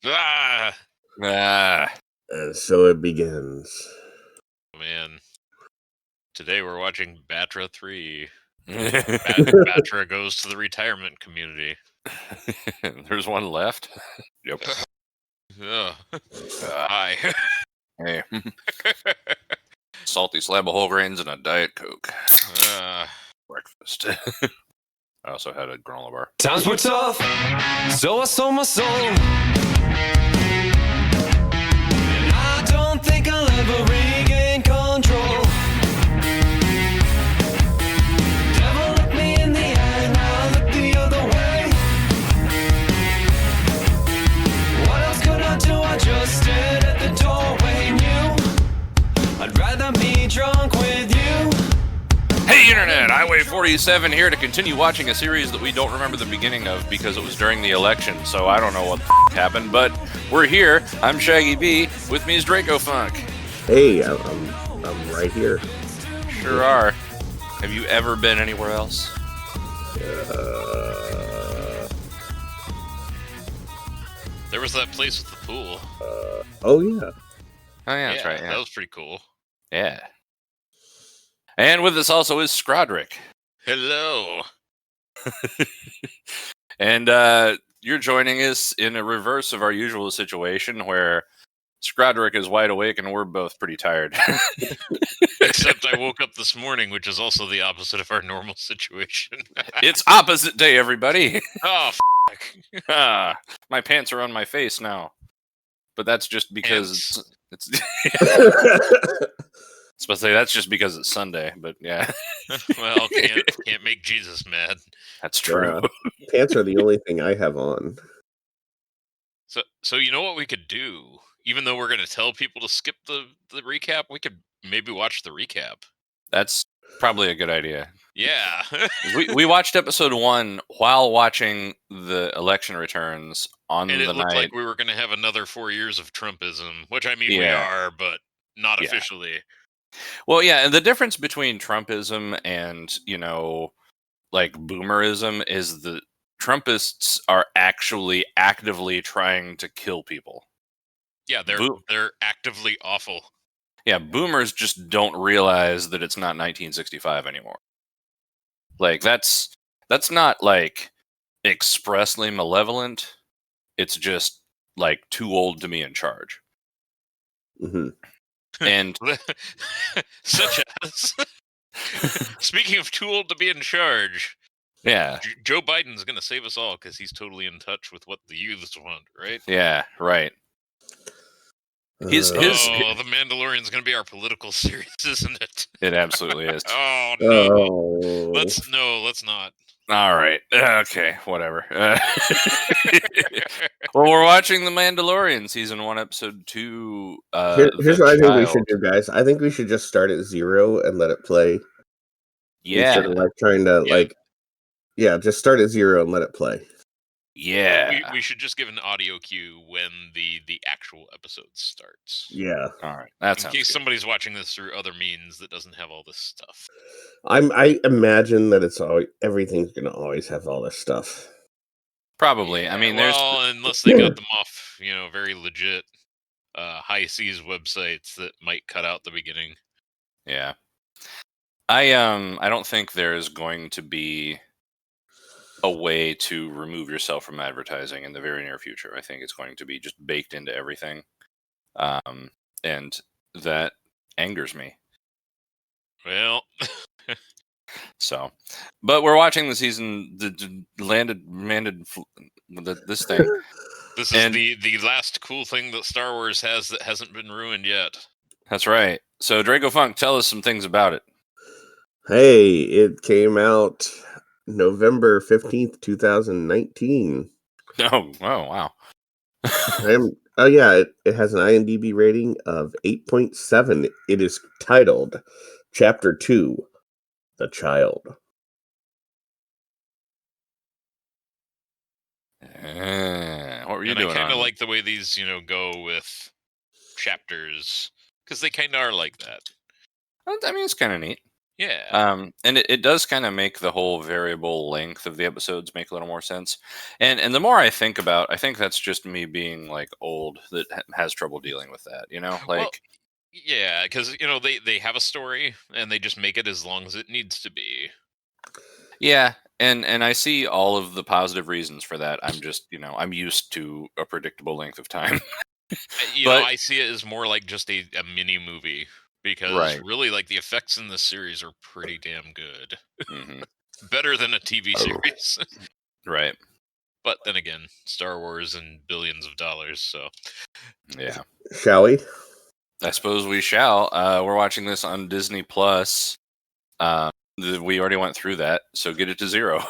Ah, And so it begins. man. Today we're watching Batra 3. Batra goes to the retirement community. There's one left. Yep. Ugh. Hi. Hey. Salty slab of whole grains and a Diet Coke. Breakfast. I also had a granola bar. Times were tough, so I sold my soul. And I don't think I'll ever regain control. Devil looked me in the eye, now I look the other way. What else could I do? I just stood at the doorway, knew I'd rather be drunk with you. Hey Internet, Highway 47 here to continue watching a series that we don't remember the beginning of because it was during the election, so I don't know what the happened, but we're here. I'm Shaggy B, with me is Draco Funk. Hey, I'm right here. Sure are. Have you ever been anywhere else? There was that place with the pool. Oh yeah. Oh yeah, that's right. That was pretty cool. Yeah. And with us also is Scrodrick. Hello. And you're joining us in a reverse of our usual situation where Scrodrick is wide awake and we're both pretty tired. Except I woke up this morning, which is also the opposite of our normal situation. It's opposite day, everybody. Oh, f***. My pants are on my face now. But that's just because it's I was supposed to say that's just because it's Sunday, but yeah. Well, can't make Jesus mad. That's true. Pants are the only thing I have on. So you know what we could do? Even though we're going to tell people to skip the recap, we could maybe watch the recap. That's probably a good idea. Yeah. we watched episode 1 while watching the election returns on the night. And it looked like we were going to have another 4 years of Trumpism, which I mean we are, but not officially. Well, yeah, and the difference between Trumpism and, like boomerism is that Trumpists are actually actively trying to kill people. Yeah, they're actively awful. Yeah, boomers just don't realize that it's not 1965 anymore. Like that's not like expressly malevolent. It's just like too old to be in charge. Mm-hmm. And such as speaking of too old to be in charge, Joe Biden's going to save us all because he's totally in touch with what the youths want, right? Yeah, right. The Mandalorian's going to be our political series, isn't it? It absolutely is. Oh no! Let's not. All right. Okay. Whatever. Well, we're watching The Mandalorian season 1, episode 2. Here's what I think we should do, guys. I think we should just start at 0 and let it play. Yeah. Instead of like trying to just start at 0 and let it play. Yeah. We should just give an audio cue when the actual episode starts. Yeah. All right. That's in case somebody's watching this through other means that doesn't have all this stuff. I imagine that everything's gonna always have all this stuff. Probably. I mean, unless they got them off, very legit high seas websites that might cut out the beginning. Yeah. I don't think there's going to be a way to remove yourself from advertising in the very near future. I think it's going to be just baked into everything. And that angers me. Well, but we're watching the season, this thing. This is the last cool thing that Star Wars has that hasn't been ruined yet. That's right. So Draco Funk, tell us some things about it. Hey, it came out November 15th, 2019. Oh, wow. It has an IMDb rating of 8.7. It is titled Chapter 2, The Child. What were you doing? I kind of like the way these, go with chapters, because they kind of are like that. I mean, it's kind of neat. Yeah. And it does kind of make the whole variable length of the episodes make a little more sense. And the more I think that's just me being like old that has trouble dealing with that. Well, Like yeah, because they have a story and they just make it as long as it needs to be. yeah, and I see all of the positive reasons for that. I'm just I'm used to a predictable length of time. But I see it as more like just a mini movie because right, really, like the effects in this series are pretty damn good, hmm better than a TV series. right, But then again, Star Wars and billions of dollars, so yeah. Shall we? I suppose we shall. We're watching this on Disney Plus. We already went through that, so get it to 0.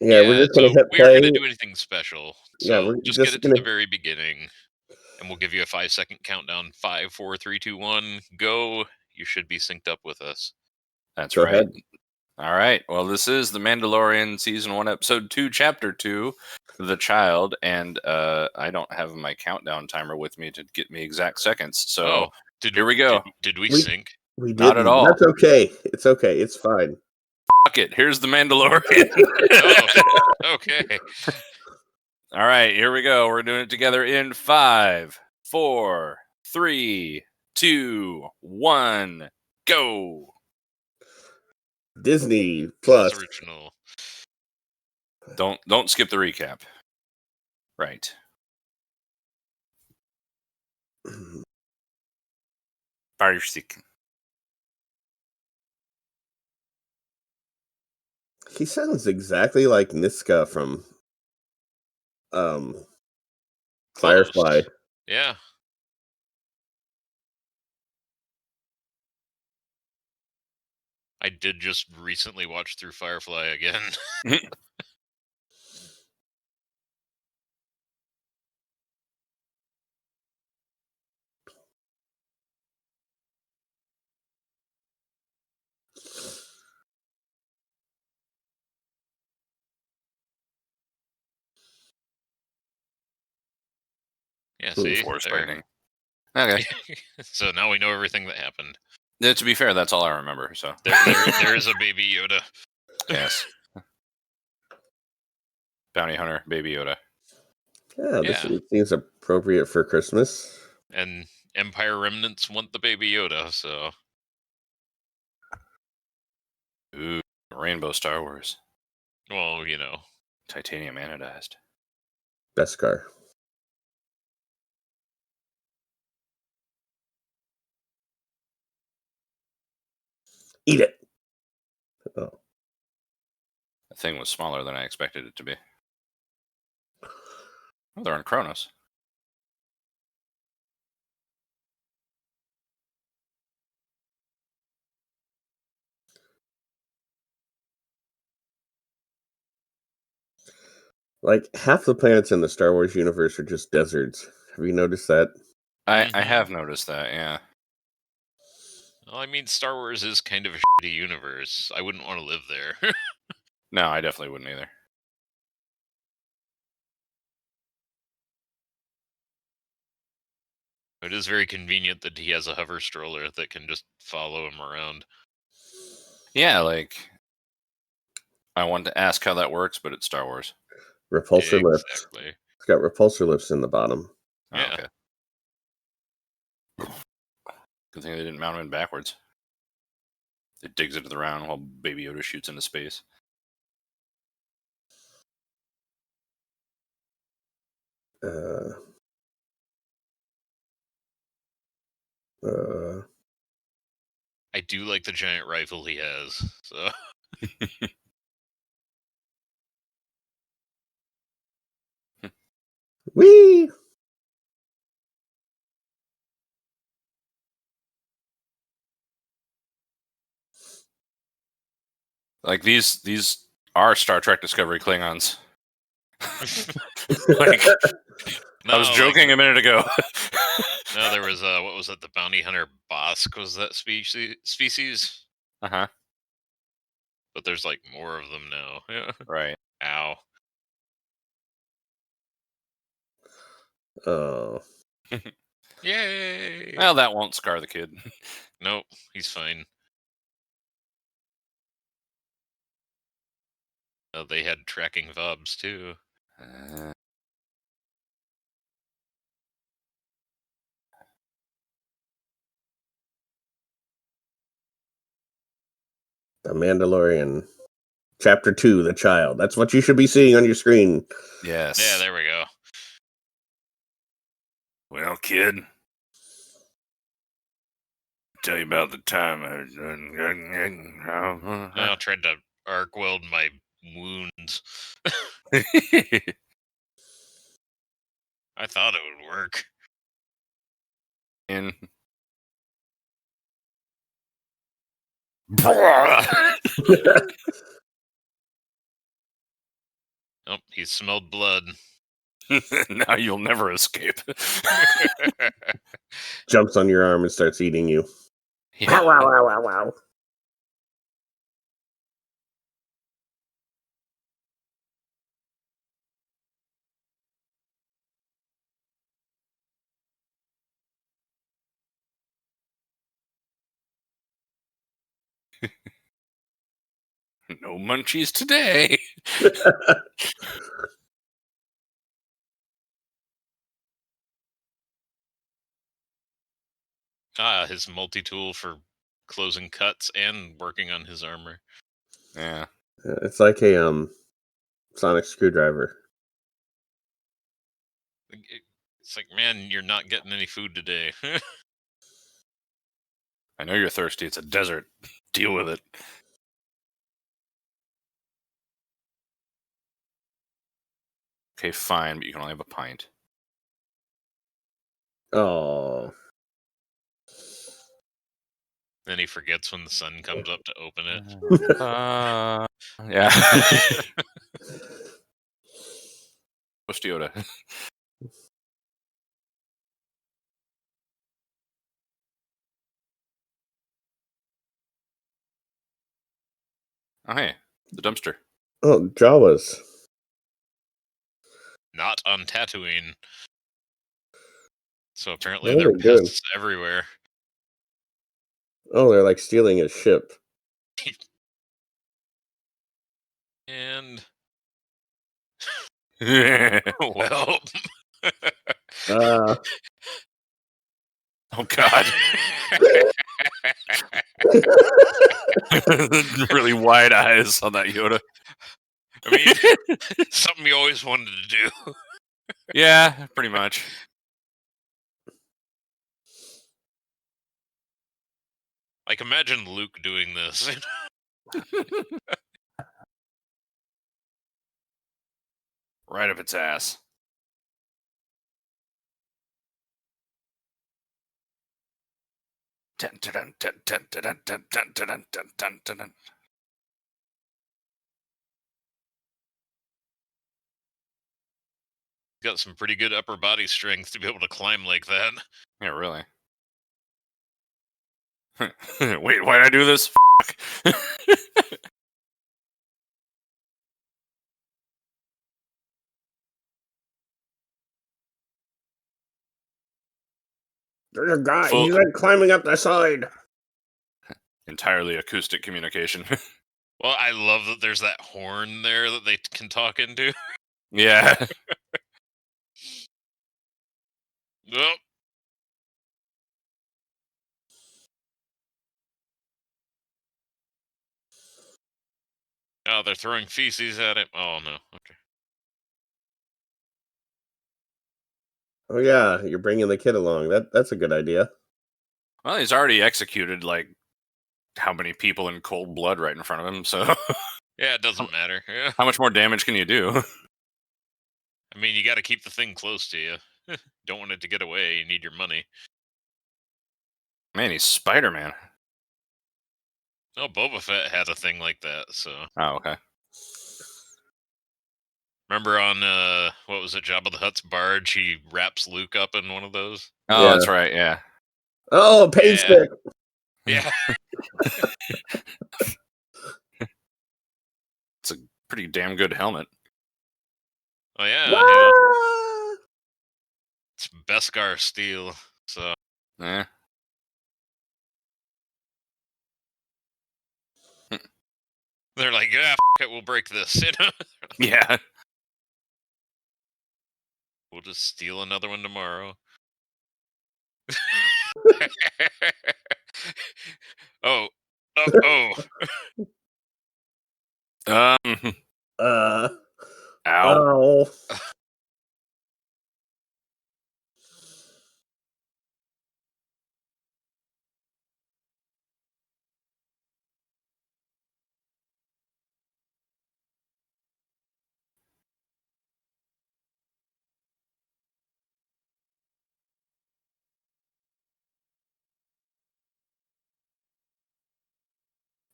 Yeah, we're just gonna so hit we aren't play. going to do anything special. Yeah, So we're just just get it to gonna. the very beginning, and we'll give you a 5-second countdown. 5, 4, 3, 2, 1, go. You should be synced up with us. That's Go right. ahead. All right. Well, this is The Mandalorian Season 1, Episode 2, Chapter 2, The Child, and I don't have my countdown timer with me to get me exact seconds, so here we go. Did we sync? We didn't. Not at all. That's okay. It's okay. It's fine. Fuck it. Here's The Mandalorian. Okay. All right, here we go. We're doing it together in 5, 4, 3, 2, 1, go. Disney Plus Plus. original. Don't skip the recap. Right. Fire stick. He sounds exactly like Niska from Firefly. Yeah. I did just recently watch through Firefly again. Yeah, see? Force There. lightning. Okay. So now we know everything that happened. Yeah, to be fair, that's all I remember. So there is a baby Yoda. yes. Bounty Hunter, Baby Yoda. Yeah, this seems appropriate for Christmas. And Empire remnants want the baby Yoda, so. Ooh, Rainbow Star Wars. Well, Titanium anodized. Beskar. Eat it. Oh. That thing was smaller than I expected it to be. Oh, they're on Kronos. Like half the planets in the Star Wars universe are just deserts. Have you noticed that? I have noticed that, yeah. Well, I mean, Star Wars is kind of a shitty universe. I wouldn't want to live there. No, I definitely wouldn't either. It is very convenient that he has a hover stroller that can just follow him around. Yeah, like, I want to ask how that works, but it's Star Wars. Repulsor lifts. It's got repulsor lifts in the bottom. Oh, Yeah. okay. Good thing they didn't mount him in backwards. It digs into the ground while Baby Yoda shoots into space. I do like the giant rifle he has. So. Whee! Like these are Star Trek Discovery Klingons. Like, No, I was joking a minute ago. No, there was what was it? The bounty hunter Bosk was that species? Uh-huh. But there's like more of them now. Yeah. Right. Ow. Oh. Yay! Well, that won't scar the kid. Nope, he's fine. They had tracking fobs too. The Mandalorian, Chapter 2, The Child. That's what you should be seeing on your screen. Yes. Yeah, there we go. Well, kid, tell you about the time I tried to arc weld my wounds. I thought it would work. And Oh, he smelled blood. now you'll never escape. Jumps on your arm and starts eating you. Yeah. Wow, wow, wow, wow. No munchies today. His multi-tool for closing cuts and working on his armor. Yeah. It's like a sonic screwdriver. It's like, man, you're not getting any food today. I know you're thirsty. It's a desert. Deal with it. Okay, fine, but you can only have a pint. Oh. Then he forgets when the sun comes up to open it. Yeah. Post Yoda. Oh, hey, the dumpster. Oh, Jawas. Not on Tatooine. So apparently Oh, there are they're good. pests everywhere. Oh, they're like stealing his ship. And well, Ah. oh God. Really wide eyes on that Yoda. I mean, something you always wanted to do. Yeah, pretty much. Like, imagine Luke doing this. Right up its ass. Dun, dun, dun, dun, dun, dun, dun, dun, dun, dun, dun, dun, dun. Got some pretty good upper body strength to be able to climb like that. Yeah, really. Wait, why'd I do this? There's a guy. Full- He's like climbing up the side. Entirely acoustic communication. Well, I love that there's that horn there that they can talk into. Yeah. Oh. Oh, they're throwing feces at him. Oh, no. Okay. Oh yeah, you're bringing the kid along. That's a good idea. Well, he's already executed, like, how many people in cold blood right in front of him, so Yeah, it doesn't matter. Yeah. how much more damage can you do? I mean, you got to keep the thing close to you. Don't want it to get away. You need your money. Man, he's Spider-Man. No, Boba Fett had a thing like that, so... Oh, okay. Remember on, what was it, Jabba the Hutt's barge, he wraps Luke up in one of those? Oh, Yeah. that's right, yeah. Oh, pain Yeah. stick. Yeah. It's a pretty damn good helmet. Oh, yeah. Ah! It's Beskar steel, so... Yeah. They're like, yeah, it, we'll break this. Yeah. We'll just steal another one tomorrow. Oh. Um. Ow. Ow.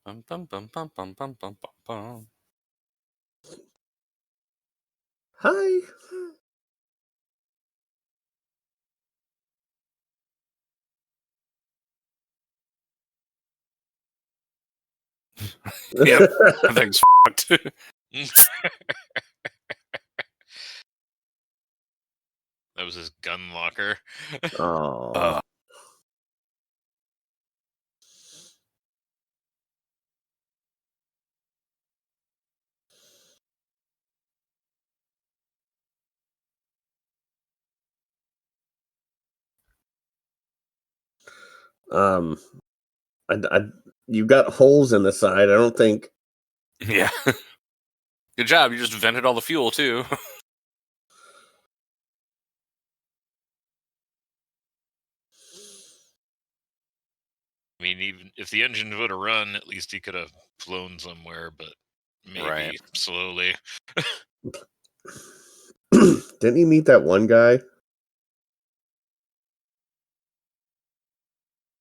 Bum, bum, bum, bum, bum, bum, bum, bum, bum. Hi. Yep. That thing's fucked. That was his gun locker. Oh. You got holes in the side. I don't think. Yeah. Good job. You just vented all the fuel too. I mean, even if the engine would have run, at least he could have flown somewhere, but maybe Right. slowly. Didn't he meet that one guy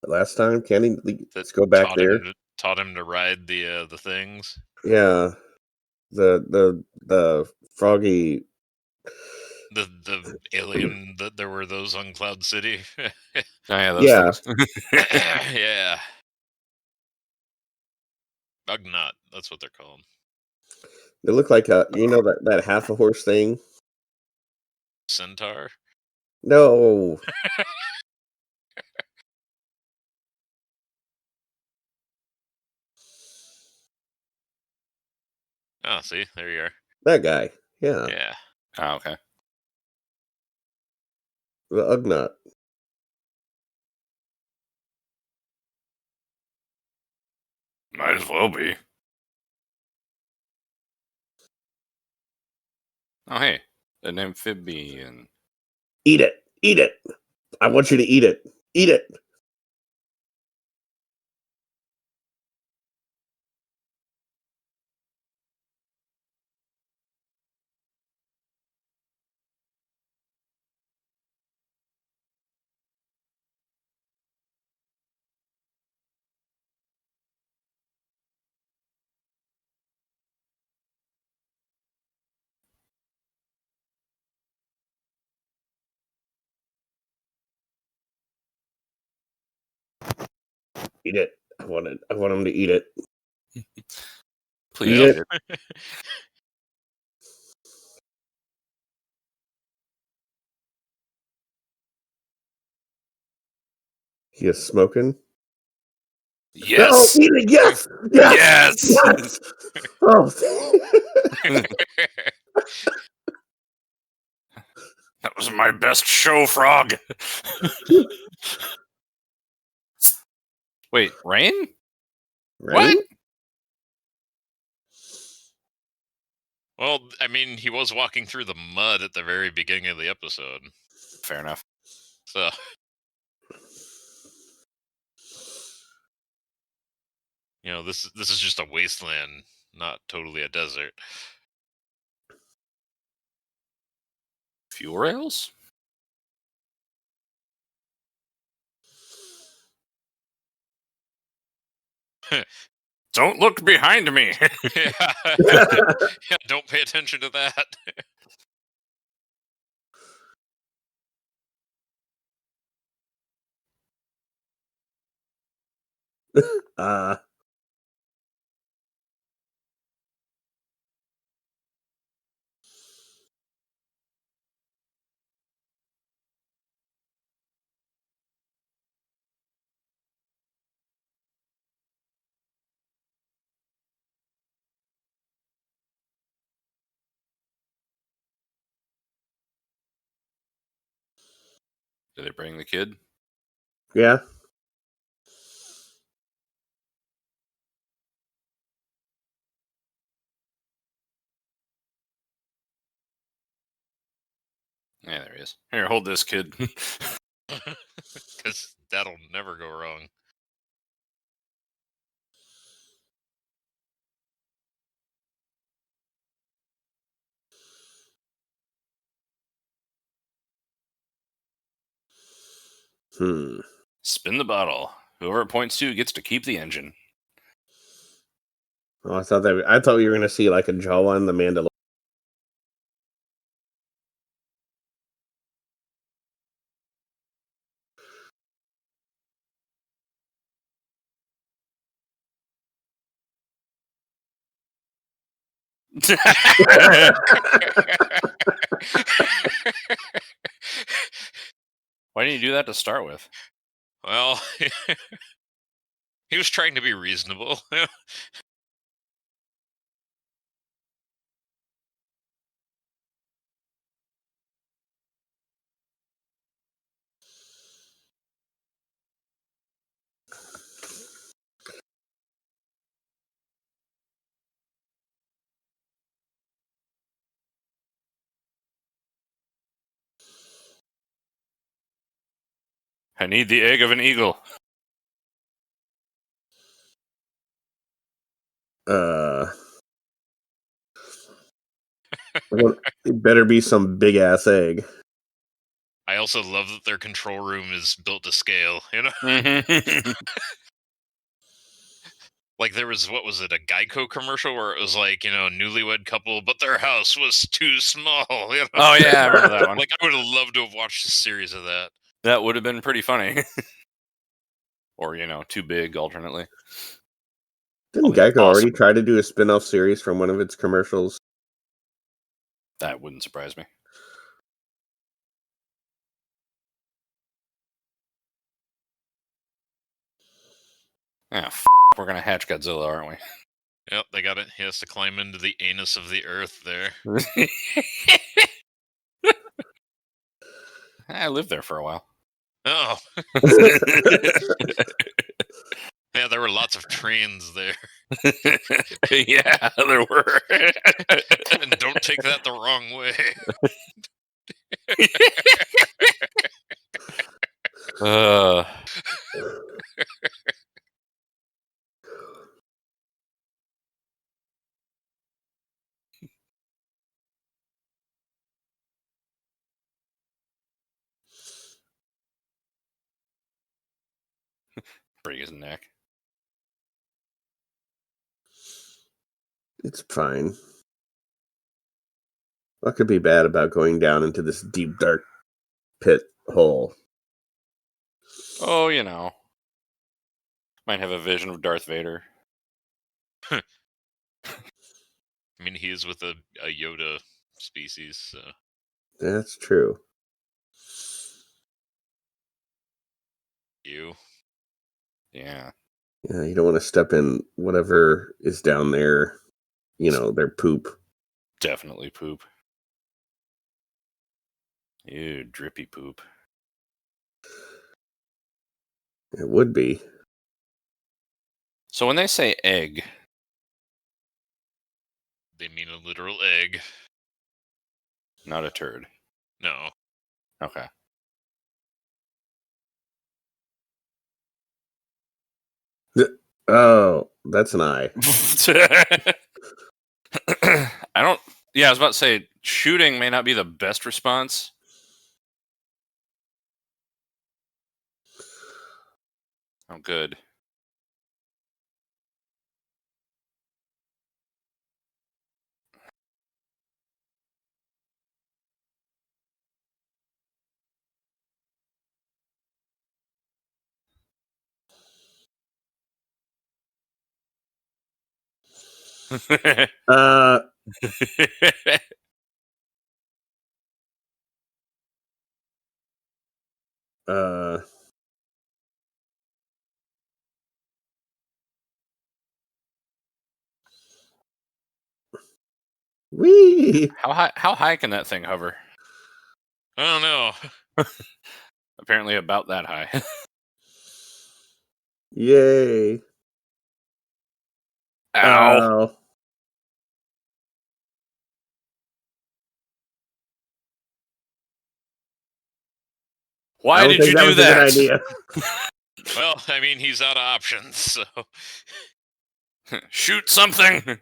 last time? Can he? Let's go back there. Taught him to ride the things. Yeah, the froggy. The alien that there were those on Cloud City. Oh yeah, those things. Yeah. Ugnaught, that's what they're called. They look like that half a horse thing. Centaur? No. Oh, see, there you are. That guy. Yeah. Yeah. Oh, okay. The Ugnaught. Might as well be. Oh hey, an amphibian. Eat it. Eat it. I want you to eat it. Eat it. Eat it. I want it. I want him to eat it. Please Eat eat it. it. He is smoking. Yes. Oh, eat it. Yes. Yes. Yes. Yes. Oh. That was my best show, frog. Wait, rain? Rain? What? Well, I mean, he was walking through the mud at the very beginning of the episode. Fair enough. So, this is just a wasteland, not totally a desert. Fuel rails? Don't look behind me. Yeah, don't pay attention to that. uh Did they bring the kid? Yeah. Yeah, there he is. Here, hold this, kid. Because that'll never go wrong. Spin the bottle. Whoever it points to gets to keep the engine. Oh, I thought you were going to see like a Jawa in the Mandalorian. Why didn't you do that to start with? Well, he was trying to be reasonable. I need the egg of an eagle. It better be some big ass egg. I also love that their control room is built to scale, you know? Like there was, what was it, a Geico commercial where it was like, a newlywed couple, but their house was too small. You know? Oh, yeah, I remember that one. Like I would have loved to have watched a series of that. That would have been pretty funny. Or, too big, alternately. Didn't Geico already try to do a spin-off series from one of its commercials? That wouldn't surprise me. Ah, we're going to hatch Godzilla, aren't we? Yep, they got it. He has to climb into the anus of the earth there. I lived there for a while. Oh. Yeah, there were lots of trains there. Yeah, there were. And don't take that the wrong way. Break his neck. It's fine. What could be bad about going down into this deep, dark pit hole? Oh, might have a vision of Darth Vader. I mean, he is with a Yoda species, so. That's true. You. Yeah. Yeah, you don't want to step in whatever is down there. Their poop. Definitely poop. Ew, drippy poop. It would be. So when they say egg, they mean a literal egg. Not a turd. No. Okay. Oh, that's an eye. I was about to say, shooting may not be the best response. Oh, good. Wee! How high can that thing hover? I don't know. Apparently about that high. Yay. Ow. Why did you do that? A good idea. Well, I mean, he's out of options, so... Shoot something!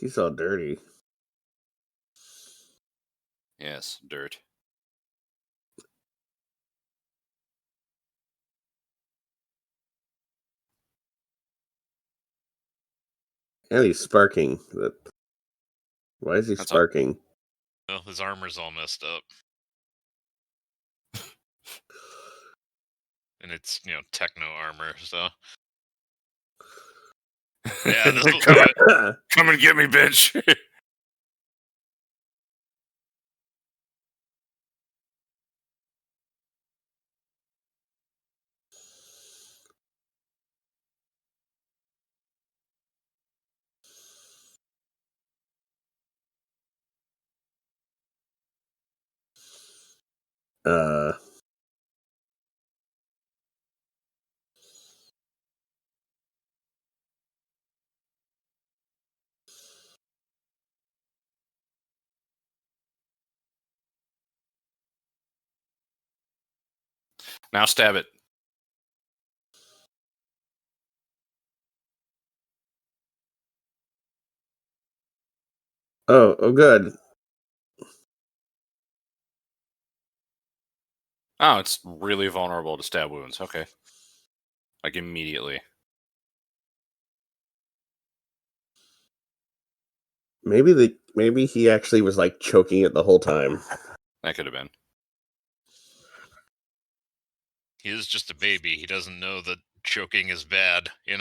He's all dirty. Yes, dirt. And he's sparking. Why is he sparking? Well, his armor's all messed up. And it's, techno armor, so... Yeah, this will do it. Come and get me, bitch! Now stab it. Oh, good. Oh, it's really vulnerable to stab wounds. Okay. Like immediately. Maybe he actually was like choking it the whole time. That could have been. He is just a baby. He doesn't know that choking is bad, A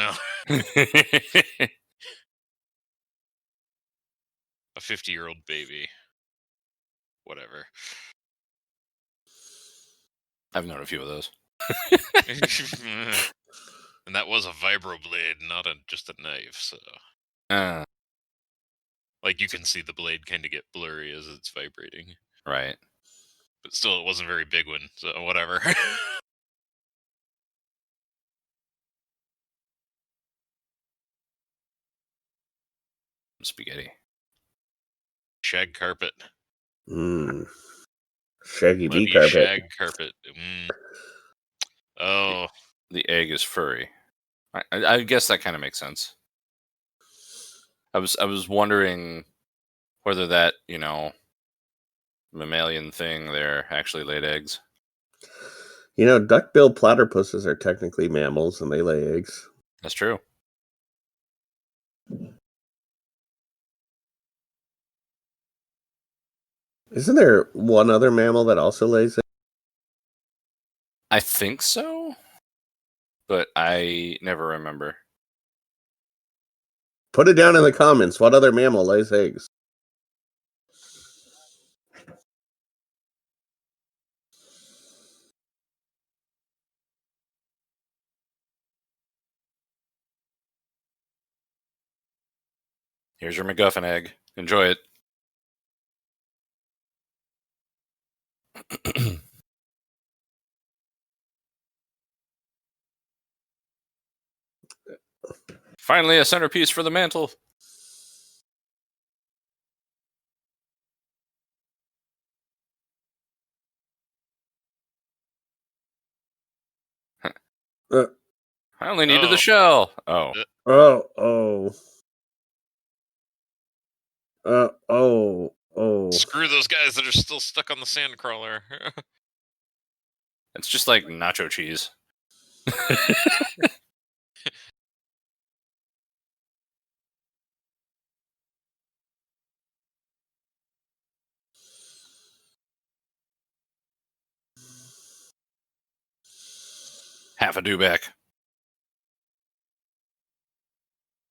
50-year-old baby. Whatever. I've known a few of those. And that was a vibroblade, not just a knife, so... Like, you can see the blade kind of get blurry as it's vibrating. Right. But still, it wasn't a very big one, so whatever. Spaghetti. Shag carpet. Shaggy B Muddy carpet. shag carpet. Oh. The egg is furry. I guess that kind of makes sense. I was wondering whether that, mammalian thing there actually laid eggs. Duck-billed platypuses are technically mammals and they lay eggs. That's true. Isn't there one other mammal that also lays eggs? I think so, but I never remember. Put it down in the comments. What other mammal lays eggs? Here's your MacGuffin egg. Enjoy it. Finally, a centerpiece for the mantle. I only needed the shell. Oh. Screw those guys that are still stuck on the sandcrawler. It's just like nacho cheese. Half a dewback.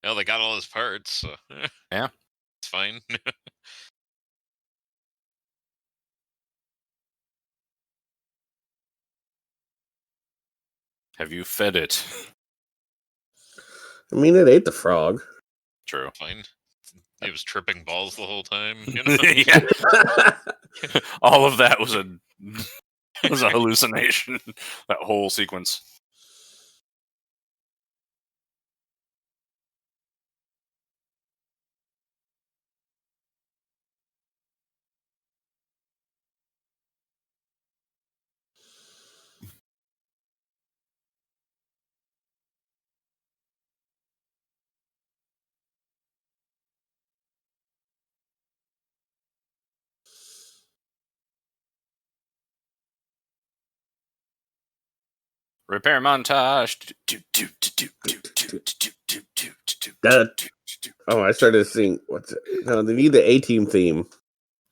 Well, they got all his parts, so... Yeah. It's fine. Have you fed it? I mean, it ate the frog. True. Fine. It was tripping balls the whole time. You know? Yeah. All of that was a hallucination. That whole sequence. Repair montage. Oh, I started to sing. What's it? No, they need the A-Team theme.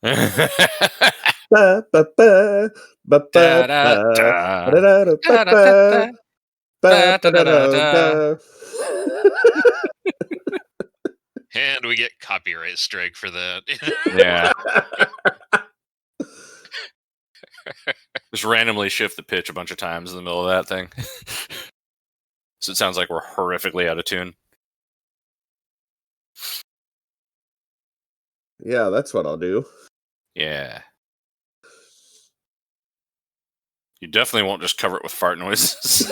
Ba, ba, ba, ba, ba, ba, ba, ba, ba. And we get copyright strike for that. Yeah. Just randomly shift the pitch a bunch of times in the middle of that thing. So it sounds like we're horrifically out of tune. Yeah, that's what I'll do. Yeah. You definitely won't just cover it with fart noises.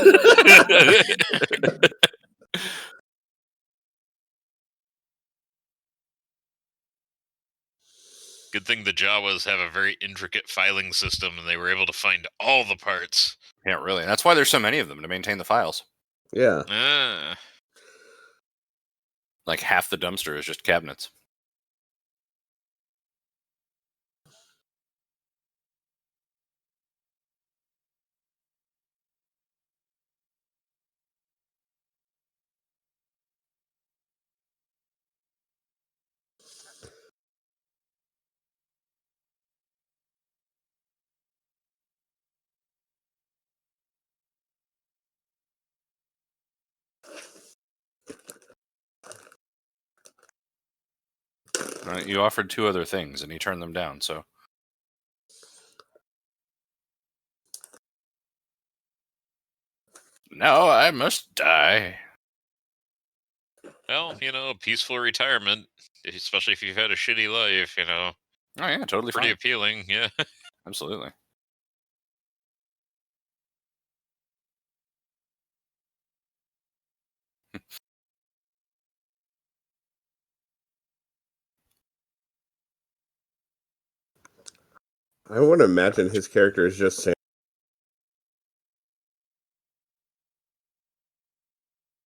Good thing the Jawas have a very intricate filing system, and they were able to find all the parts. Yeah, really. That's why there's so many of them, to maintain the files. Yeah. Like half the dumpster is just cabinets. You offered 2 other things, and he turned them down, so... Now I must die. Well, peaceful retirement, especially if you've had a shitty life, Oh, yeah, totally pretty fine. appealing, yeah. Absolutely. I want to imagine his character is just Sam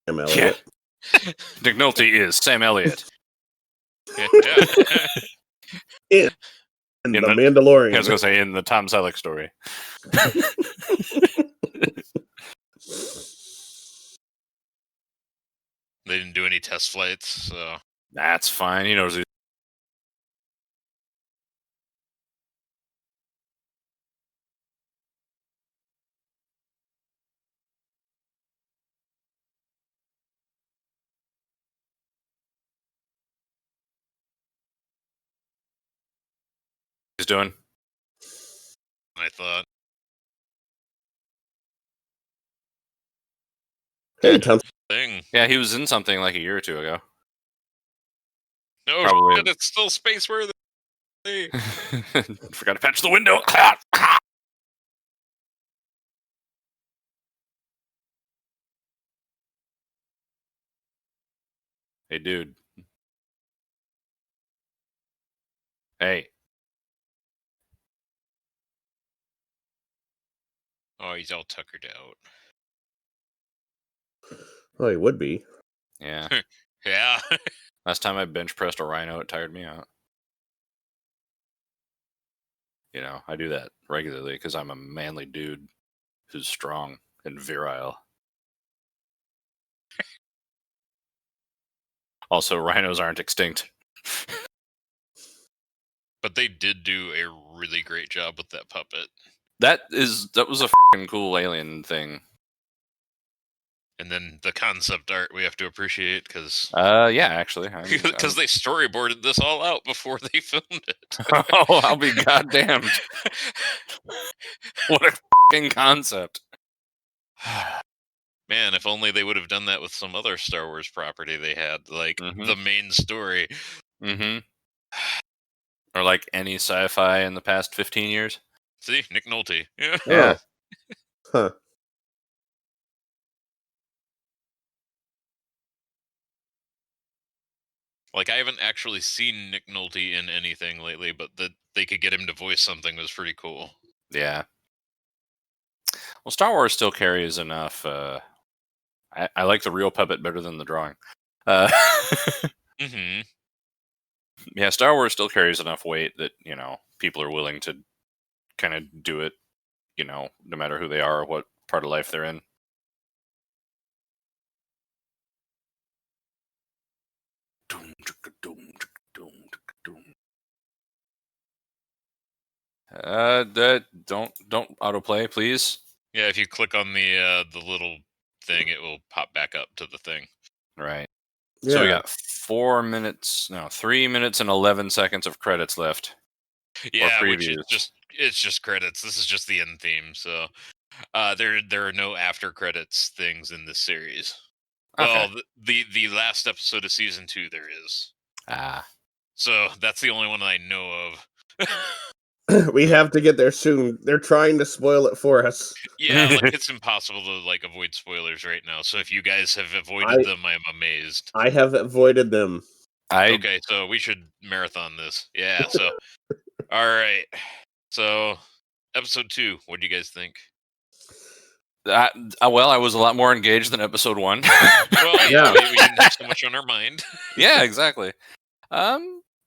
Elliott. Yeah. McNulty is Sam Elliott. Yeah. In the Mandalorian. I was going to say, in the Tom Selleck story. They didn't do any test flights, so... That's fine. He knows he's doing. I thought. Hey, Tom. Thing. Yeah, he was in something like a year or 2 ago. No, Probably. shit, it's still space worthy. Forgot to patch the window. Hey, dude. Hey. Oh, he's all tuckered out. Well, he would be. Yeah. Yeah. Last time I bench pressed a rhino, it tired me out. I do that regularly because I'm a manly dude who's strong and virile. Also, rhinos aren't extinct. But they did do a really great job with that puppet. That was a fucking cool alien thing. And then the concept art we have to appreciate because... yeah, actually. Because they storyboarded this all out before they filmed it. Oh, I'll be goddamned. What a fucking concept. Man, if only they would have done that with some other Star Wars property they had, like the main story. Mm-hmm. Or like any sci-fi in the past 15 years. See, Nick Nolte. Yeah. Yeah. Huh. Like, I haven't actually seen Nick Nolte in anything lately, but that they could get him to voice something was pretty cool. Yeah. Well, Star Wars still carries enough. I like the real puppet better than the drawing. Mm-hmm. Yeah, Star Wars still carries enough weight that, people are willing to kind of do it, no matter who they are or what part of life they're in. Don't autoplay, please. Yeah, if you click on the little thing, it will pop back up to the thing. Right. Yeah. So we got 3 minutes and 11 seconds of credits left. Yeah, which is it's just credits. This is just the end theme. So there are no after credits things in this series. Okay. Well, the last episode of season 2 there is. So that's the only one I know of. We have to get there soon. They're trying to spoil it for us. Yeah, like it's impossible to avoid spoilers right now. So if you guys have avoided them, I am amazed. I have avoided them. Okay, so we should marathon this. Yeah, so all right. So episode 2, what do you guys think? Well, I was a lot more engaged than episode 1. Well, yeah, we didn't have so much on our mind. Yeah, exactly. Yeah,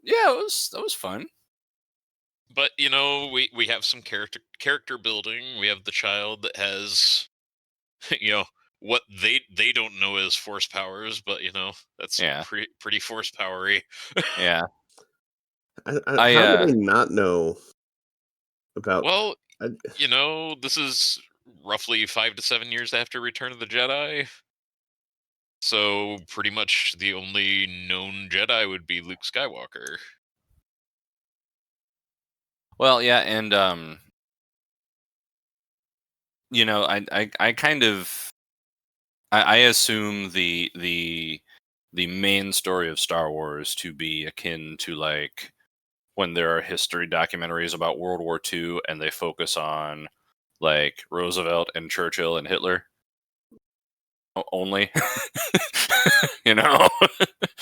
that was fun. But we have some character building. We have the child that has, what they don't know as force powers, but that's pretty force powery. Yeah. How do they not know about? Well, this is roughly 5 to 7 years after Return of the Jedi. So pretty much the only known Jedi would be Luke Skywalker. Well, yeah, and I kind of I assume the main story of Star Wars to be akin to like when there are history documentaries about World War II and they focus on like Roosevelt and Churchill and Hitler only.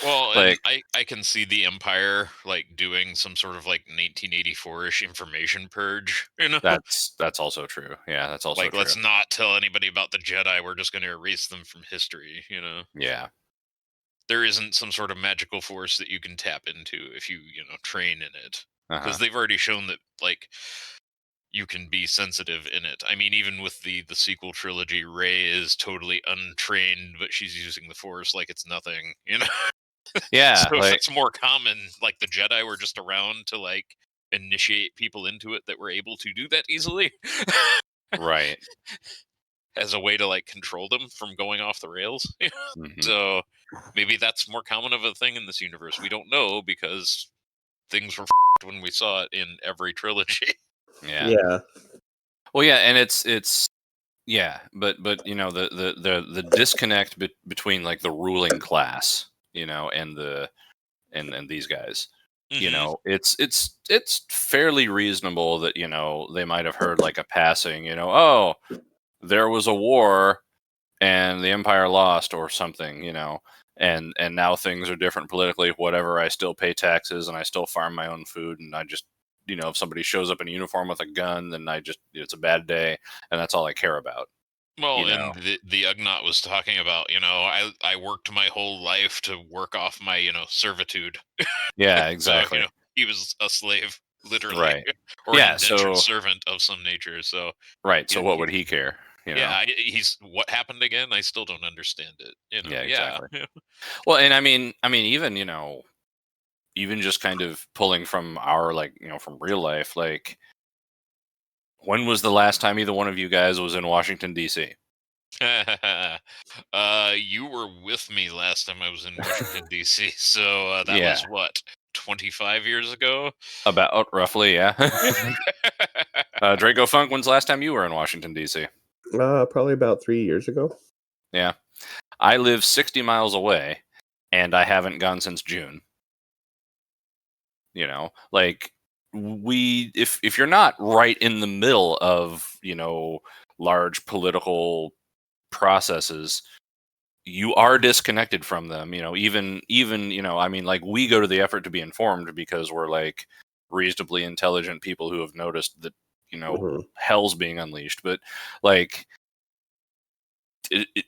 Well, like I can see the Empire doing some sort of 1984-ish information purge. That's also true. Yeah, that's also true. Let's not tell anybody about the Jedi. We're just going to erase them from history. Yeah. There isn't some sort of magical force that you can tap into if you train in it, because they've already shown that you can be sensitive in it. I mean, even with the sequel trilogy, Rey is totally untrained, but she's using the Force like it's nothing, Yeah. So if it's more common, like the Jedi were just around to initiate people into it that were able to do that easily. Right. As a way to control them from going off the rails. So maybe that's more common of a thing in this universe. We don't know because things were when we saw it in every trilogy. Yeah. Well, yeah, and it's but the disconnect between the ruling class, and these guys, it's fairly reasonable that they might have heard a passing, oh, there was a war and the Empire lost or something, and now things are different politically, whatever. I still pay taxes and I still farm my own food, and I just if somebody shows up in a uniform with a gun, then it's a bad day, and that's all I care about. Well, and the Ugnaught was talking about, I worked my whole life to work off my, servitude. Yeah, exactly. So, he was a slave, literally. Right. Or an indentured servant of some nature. So right. So what would he care? Yeah, he's what happened again? I still don't understand it. Yeah, exactly. Yeah. Well, and I mean, even even just kind of pulling from our from real life, when was the last time either one of you guys was in Washington D.C.? You were with me last time I was in Washington D.C. So that was what, 25 years ago? About roughly, yeah. Draco Funk, when's the last time you were in Washington D.C.? Probably about 3 years ago. Yeah. I live 60 miles away, and I haven't gone since June. You know, like if you're not right in the middle of, large political processes, you are disconnected from them. Even I mean, like, we go to the effort to be informed because we're like reasonably intelligent people who have noticed that hell's being unleashed. But like,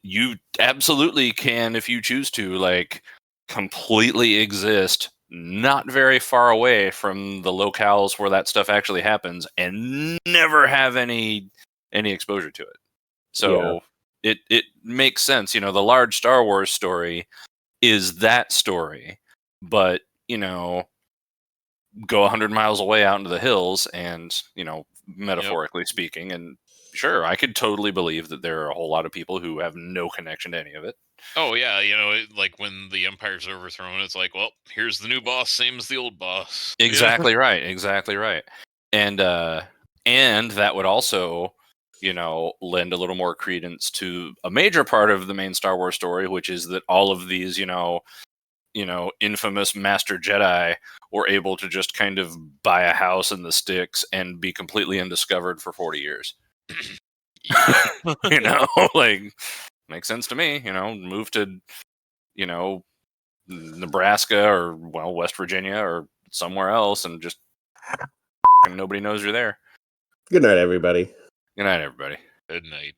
you absolutely can, if you choose to, like, completely exist not very far away from the locales where that stuff actually happens and never have any exposure to it. So it makes sense. The large Star Wars story is that story, but go 100 miles away out into the hills and, metaphorically speaking, and sure, I could totally believe that there are a whole lot of people who have no connection to any of it. Oh yeah, like when the Empire's overthrown, it's like, well, here's the new boss, same as the old boss. Exactly right. Exactly right. And that would also, lend a little more credence to a major part of the main Star Wars story, which is that all of these, infamous Master Jedi were able to just kind of buy a house in the sticks and be completely undiscovered for 40 years. Like, makes sense to me. Move to, Nebraska or West Virginia or somewhere else and just nobody knows you're there. Good night, everybody. Good night, everybody. Good night.